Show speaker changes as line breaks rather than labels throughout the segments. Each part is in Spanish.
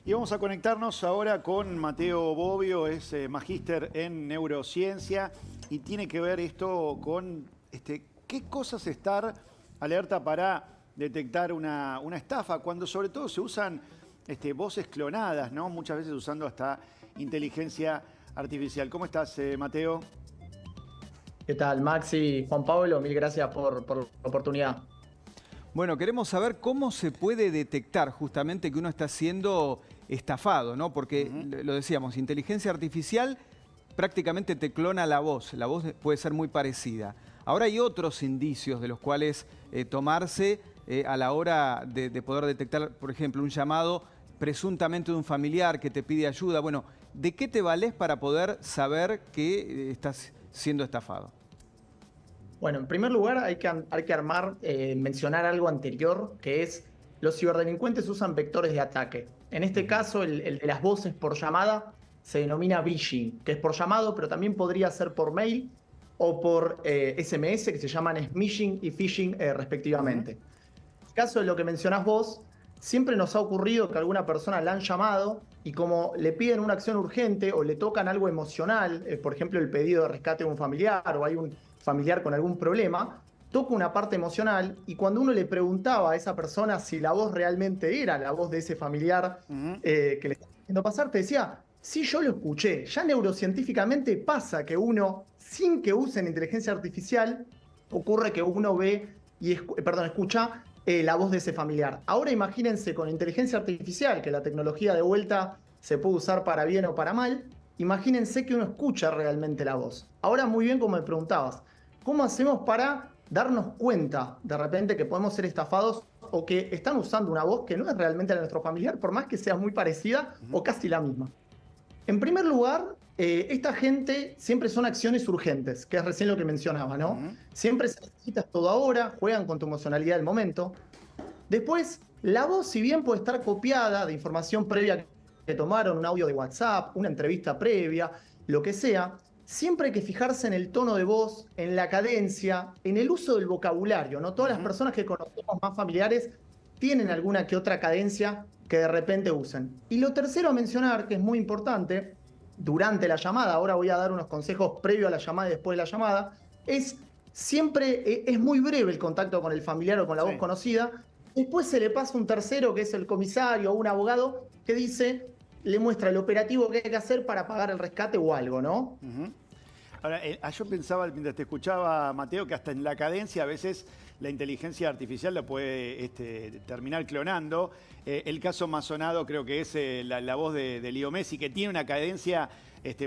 Y vamos a conectarnos ahora con Mateo Bobbio, es magíster en neurociencia y tiene que ver esto con qué cosas estar alerta para detectar una estafa, cuando sobre todo se usan voces clonadas, ¿no? Muchas veces usando hasta inteligencia artificial. ¿Cómo estás, Mateo?
¿Qué tal, Maxi? Juan Pablo, mil gracias por la oportunidad.
Bueno, queremos saber cómo se puede detectar justamente que uno está siendo estafado, ¿no? Porque, lo decíamos, inteligencia artificial prácticamente te clona la voz puede ser muy parecida. Ahora hay otros indicios de los cuales tomarse a la hora de poder detectar, por ejemplo, un llamado presuntamente de un familiar que te pide ayuda. Bueno, ¿de qué te valés para poder saber que estás siendo estafado?
Bueno, en primer lugar hay que mencionar algo anterior, que es los ciberdelincuentes usan vectores de ataque. En este caso, el de las voces por llamada se denomina phishing, que es por llamado, pero también podría ser por mail o por SMS, que se llaman smishing y phishing respectivamente. En el caso de lo que mencionás vos, siempre nos ha ocurrido que a alguna persona la han llamado y como le piden una acción urgente o le tocan algo emocional, por ejemplo el pedido de rescate de un familiar o hay un familiar con algún problema, toca una parte emocional y cuando uno le preguntaba a esa persona si la voz realmente era la voz de ese familiar que le estaba haciendo pasar, te decía, sí, yo lo escuché. Ya neurocientíficamente pasa que uno, sin que usen inteligencia artificial, ocurre que uno ve y escucha la voz de ese familiar. Ahora imagínense con inteligencia artificial, que la tecnología de vuelta se puede usar para bien o para mal, imagínense que uno escucha realmente la voz. Ahora muy bien como me preguntabas, ¿cómo hacemos para darnos cuenta de repente que podemos ser estafados o que están usando una voz que no es realmente la de nuestro familiar, por más que sea muy parecida o casi la misma? En primer lugar, esta gente siempre son acciones urgentes, que es recién lo que mencionaba, ¿no? Siempre se necesita todo ahora, juegan con tu emocionalidad del momento. Después, la voz, si bien puede estar copiada de información previa que tomaron, un audio de WhatsApp, una entrevista previa, lo que sea, siempre hay que fijarse en el tono de voz, en la cadencia, en el uso del vocabulario, ¿no? Todas las personas que conocemos más familiares tienen alguna que otra cadencia que de repente usen. Y lo tercero a mencionar, que es muy importante, durante la llamada, ahora voy a dar unos consejos previo a la llamada y después de la llamada, es siempre, es muy breve el contacto con el familiar o con la voz conocida. Después se le pasa un tercero, que es el comisario o un abogado, que dice, le muestra el operativo que hay que hacer para pagar el rescate o algo, ¿no?
Ahora, yo pensaba, mientras te escuchaba, Mateo, que hasta en la cadencia a veces la inteligencia artificial la puede terminar clonando. El caso más sonado creo que es la voz de Leo Messi, que tiene una cadencia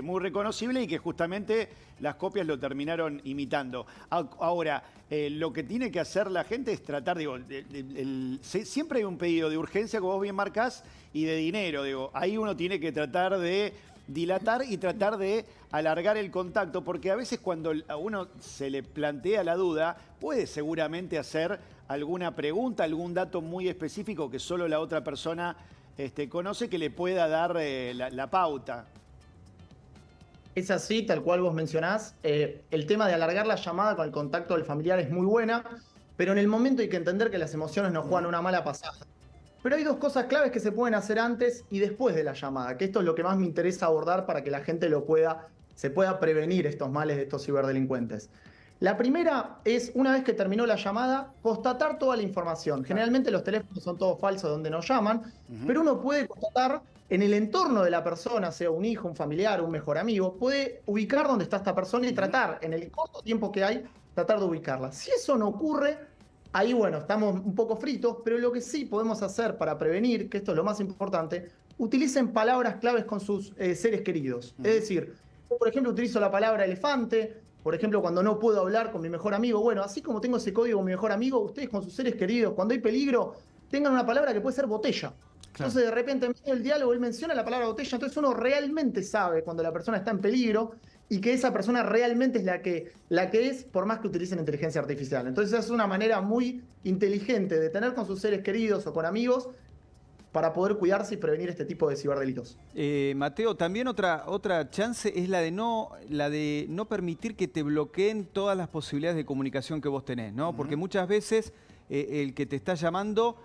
muy reconocible y que justamente las copias lo terminaron imitando. Ahora, lo que tiene que hacer la gente es tratar, digo, siempre hay un pedido de urgencia, como vos bien marcás, y de dinero, digo. Ahí uno tiene que tratar de dilatar y tratar de alargar el contacto, porque a veces cuando a uno se le plantea la duda, puede seguramente hacer alguna pregunta, algún dato muy específico que solo la otra persona conoce, que le pueda dar la pauta.
Es así, tal cual vos mencionás. El tema de alargar la llamada con el contacto del familiar es muy buena, pero en el momento hay que entender que las emociones nos juegan una mala pasada. Pero hay dos cosas claves que se pueden hacer antes y después de la llamada, que esto es lo que más me interesa abordar para que la gente se pueda prevenir estos males de estos ciberdelincuentes. La primera es, una vez que terminó la llamada, constatar toda la información. Generalmente los teléfonos son todos falsos donde nos llaman, pero uno puede constatar en el entorno de la persona, sea un hijo, un familiar, un mejor amigo, puede ubicar dónde está esta persona y tratar, en el corto tiempo que hay, tratar de ubicarla. Si eso no ocurre, ahí, bueno, estamos un poco fritos, pero lo que sí podemos hacer para prevenir, que esto es lo más importante, utilicen palabras claves con sus seres queridos. Es decir, yo, por ejemplo, utilizo la palabra elefante, por ejemplo, cuando no puedo hablar con mi mejor amigo. Bueno, así como tengo ese código con mi mejor amigo, ustedes con sus seres queridos, cuando hay peligro, tengan una palabra que puede ser botella.
Claro.
Entonces, de repente, en medio del diálogo, él menciona la palabra botella, entonces uno realmente sabe cuando la persona está en peligro y que esa persona realmente es la que es, por más que utilicen inteligencia artificial. Entonces es una manera muy inteligente de tener con sus seres queridos o con amigos para poder cuidarse y prevenir este tipo de ciberdelitos.
Mateo, también otra chance es la de no permitir que te bloqueen todas las posibilidades de comunicación que vos tenés, ¿no? Porque muchas veces el que te está llamando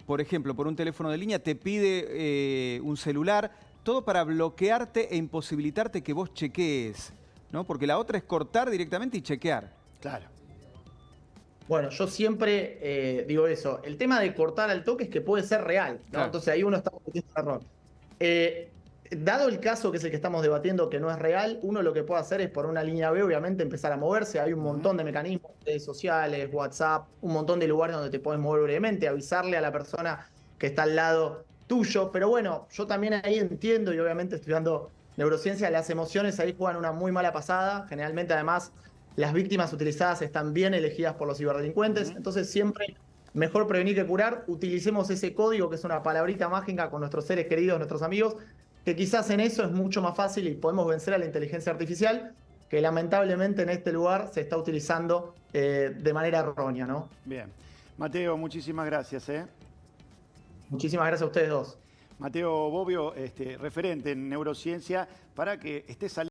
por ejemplo, por un teléfono de línea, te pide un celular, todo para bloquearte e imposibilitarte que vos chequees, ¿no? Porque la otra es cortar directamente y chequear.
Claro.
Bueno, yo siempre digo eso. El tema de cortar al toque es que puede ser real, ¿no?
Claro.
Entonces ahí uno está cometiendo un error. Dado el caso que es el que estamos debatiendo, que no es real, uno lo que puede hacer es por una línea B, obviamente, empezar a moverse. Hay un montón de mecanismos, redes sociales, WhatsApp, un montón de lugares donde te puedes mover brevemente, avisarle a la persona que está al lado tuyo. Pero bueno, yo también ahí entiendo, y obviamente estudiando neurociencia, las emociones ahí juegan una muy mala pasada. Generalmente, además, las víctimas utilizadas están bien elegidas por los ciberdelincuentes. Entonces, siempre mejor prevenir que curar. Utilicemos ese código, que es una palabrita mágica, con nuestros seres queridos, nuestros amigos, que quizás en eso es mucho más fácil y podemos vencer a la inteligencia artificial, que lamentablemente en este lugar se está utilizando de manera errónea, ¿no?
Bien. Mateo, muchísimas gracias.
Muchísimas gracias a ustedes dos.
Mateo Bobbio, referente en neurociencia, para que estés al